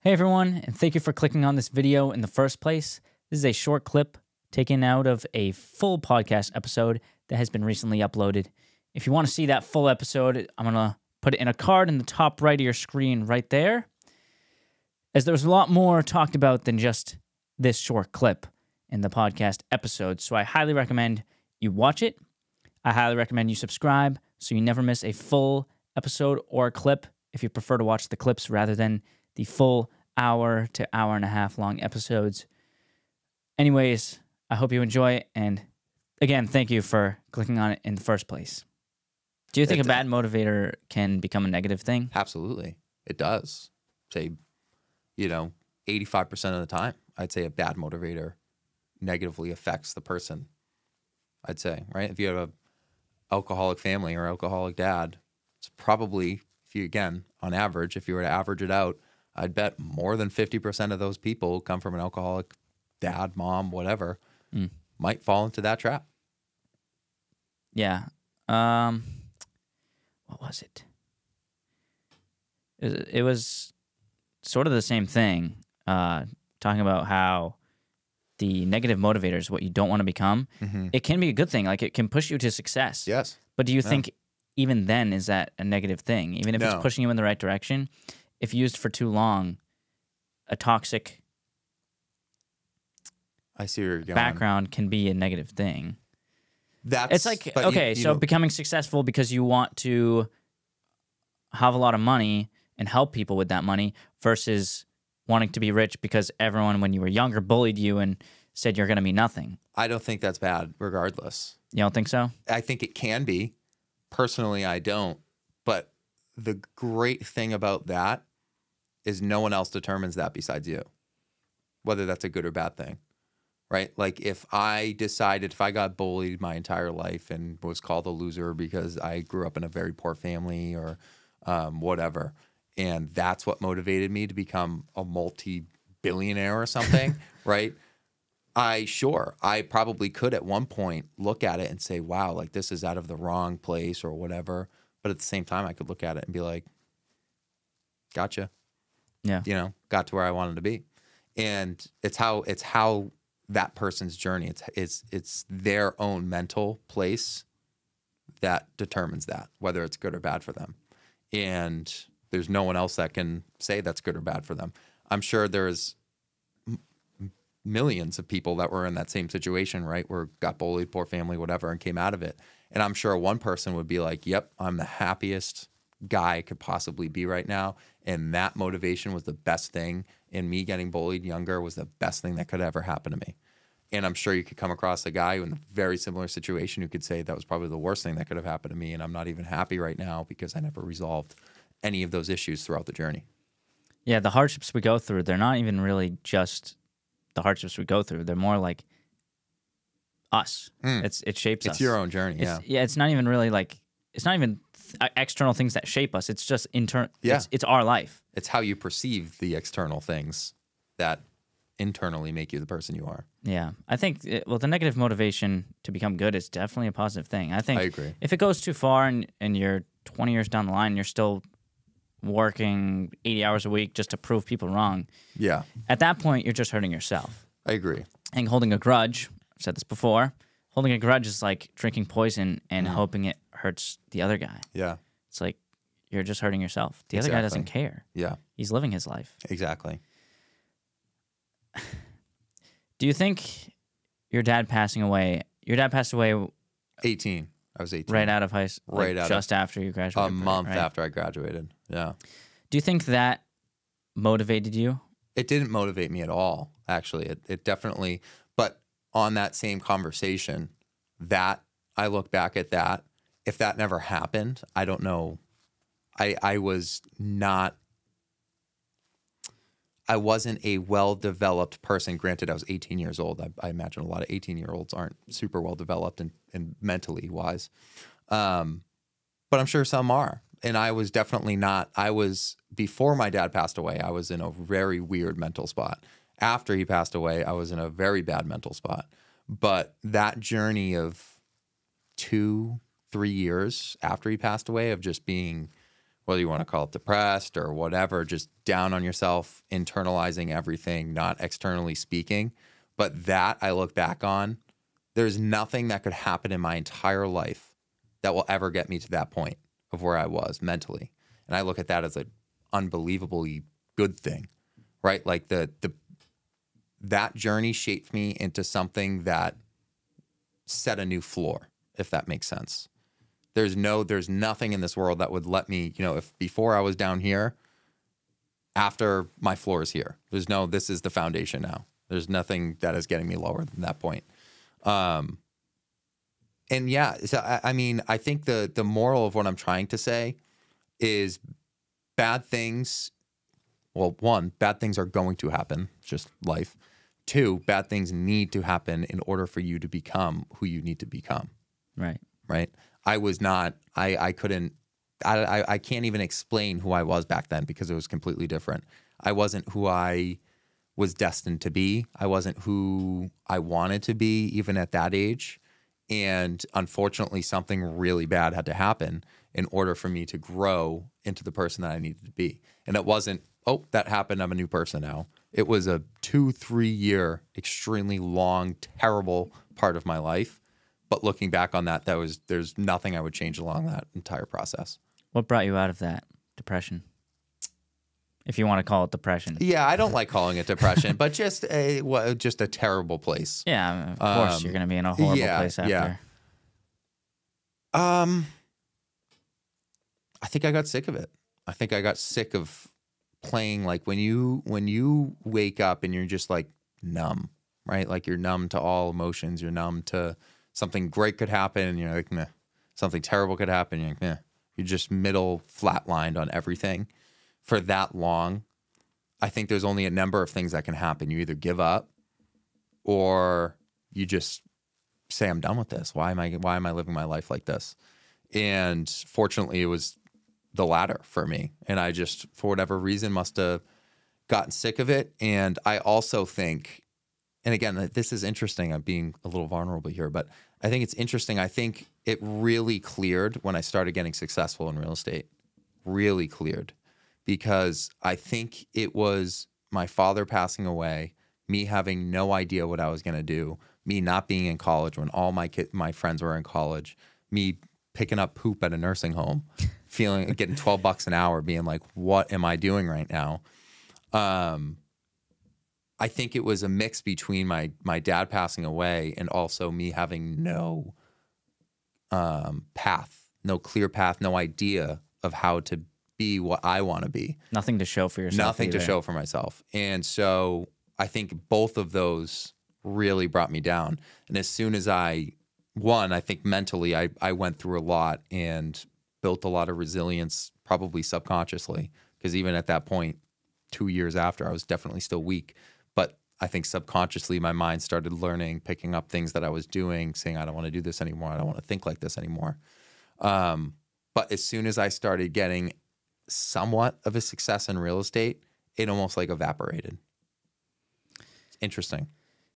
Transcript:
Hey everyone, and thank you for clicking on this video in the first place. This is a short clip taken out of a full podcast episode that has been recently uploaded. If you want to see that full episode, I'm going to put it in a card in the top right of your screen right there, as there's a lot more talked about than just this short clip in the podcast episode. So I highly recommend you watch it. I highly recommend you subscribe so you never miss a full episode or a clip if you prefer to watch the clips rather than the full hour to hour and a half long episodes. Anyways, I hope you enjoy it. And again, thank you for clicking on it in the first place. Do you think a bad motivator can become a negative thing? Absolutely. It does. Say, 85% of the time, I'd say a bad motivator negatively affects the person. I'd say, right? If you have an alcoholic family or alcoholic dad, it's probably, on average, if you were to average it out, I'd bet more than 50% of those people come from an alcoholic dad, mom, whatever, might fall into that trap. Yeah. What was it? It was sort of the same thing, talking about how the negative motivators, what you don't want to become, it can be a good thing. Like, it can push you to success. Yes. But do you think even then is that a negative thing? Even if it's pushing you in the right direction, if used for too long, a toxic I see where you're going. background can be a negative thing. It's like, okay, so becoming successful because you want to have a lot of money and help people with that money versus wanting to be rich because everyone, when you were younger, bullied you and said you're going to be nothing. I don't think that's bad regardless. You don't think so? I think it can be. Personally, I don't. But the great thing about that is no one else determines that besides you, whether that's a good or bad thing, right? Like, if I got bullied my entire life and was called a loser because I grew up in a very poor family or whatever, and that's what motivated me to become a multi-billionaire or something, right? I probably could at one point look at it and say, wow, like, this is out of the wrong place or whatever. But at the same time, I could look at it and be like, gotcha. Yeah. Got to where I wanted to be. And it's how that person's journey, it's their own mental place that determines that, whether it's good or bad for them. And there's no one else that can say that's good or bad for them. I'm sure there's millions of people that were in that same situation, right? Where got bullied, poor family, whatever, and came out of it. And I'm sure one person would be like, yep, I'm the happiest guy I could possibly be right now. And that motivation was the best thing. And me getting bullied younger was the best thing that could ever happen to me. And I'm sure you could come across a guy in a very similar situation who could say that was probably the worst thing that could have happened to me. And I'm not even happy right now because I never resolved any of those issues throughout the journey. Yeah, the hardships we go through, they're not even really just the hardships we go through. They're more like us. It shapes us. It's your own journey, It's not even really like, it's not even external things that shape us. It's just internal. Yeah. It's our life. It's how you perceive the external things that internally make you the person you are. Yeah. I think, the negative motivation to become good is definitely a positive thing. I agree. If it goes too far and you're 20 years down the line, you're still working 80 hours a week just to prove people wrong. Yeah. At that point, you're just hurting yourself. I agree. And holding a grudge, I've said this before, holding a grudge is like drinking poison and hoping it hurts the other guy. Yeah. It's like you're just hurting yourself. The other guy doesn't care. Yeah. He's living his life. Exactly. Do you think your dad passed away 18. I was 18. right out of high school, just after you graduated? A month after I graduated. Yeah. Do you think that motivated you? It didn't motivate me at all, actually. It definitely, but on that same conversation, that I look back at that, if that never happened, I don't know. I wasn't a well-developed person. Granted, I was 18 years old. I imagine a lot of 18-year-olds aren't super well-developed and mentally wise. But I'm sure some are. And I was definitely not. Before my dad passed away, I was in a very weird mental spot. After he passed away, I was in a very bad mental spot. But that journey of 2-3 years after he passed away of just being whether you want to call it depressed or whatever, just down on yourself, internalizing everything, not externally speaking. But that I look back on, there's nothing that could happen in my entire life that will ever get me to that point of where I was mentally. And I look at that as an unbelievably good thing, right? Like that journey shaped me into something that set a new floor, if that makes sense. There's nothing in this world that would let me, if before I was down here, after my floor is here. This is the foundation now. There's nothing that is getting me lower than that point. And yeah, so I mean, I think the moral of what I'm trying to say is bad things. Well, one, bad things are going to happen. It's just life. Two, bad things need to happen in order for you to become who you need to become. Right. Right. I can't even explain who I was back then because it was completely different. I wasn't who I was destined to be. I wasn't who I wanted to be even at that age. And unfortunately, something really bad had to happen in order for me to grow into the person that I needed to be. And it wasn't, oh, that happened, I'm a new person now. It was a 2-3 year, extremely long, terrible part of my life. But looking back on that, there's nothing I would change along that entire process. What brought you out of that depression? If you want to call it depression. Yeah, I don't like calling it depression, but just a terrible place. Yeah, of course you're going to be in a horrible place after. Yeah. I think I got sick of it. I think I got sick of playing, like when you wake up and you're just like numb, right? Like you're numb to all emotions. You're numb to something great could happen and you're like, meh. Something terrible could happen. You're like, meh. You're just middle flatlined on everything for that long. I think there's only a number of things that can happen. You either give up or you just say, I'm done with this. Why am I living my life like this? And fortunately, it was the latter for me. And I just, for whatever reason, must have gotten sick of it. And I also think, and again, this is interesting. I'm being a little vulnerable here, but I think it's interesting. I think it really cleared when I started getting successful in real estate. Really cleared. Because I think it was my father passing away, me having no idea what I was going to do, me not being in college when all my friends were in college, me picking up poop at a nursing home, getting $12 an hour, being like, what am I doing right now? I think it was a mix between my dad passing away and also me having no path, no clear path, no idea of how to be what I want to be. Nothing to show for yourself. Nothing to show for myself. And so I think both of those really brought me down. And as soon as I think mentally I went through a lot and built a lot of resilience, probably subconsciously, because even at that point, 2 years after, I was definitely still weak. But I think subconsciously my mind started learning, picking up things that I was doing, saying, I don't want to do this anymore. I don't want to think like this anymore. But as soon as I started getting somewhat of a success in real estate, it almost like evaporated. It's interesting.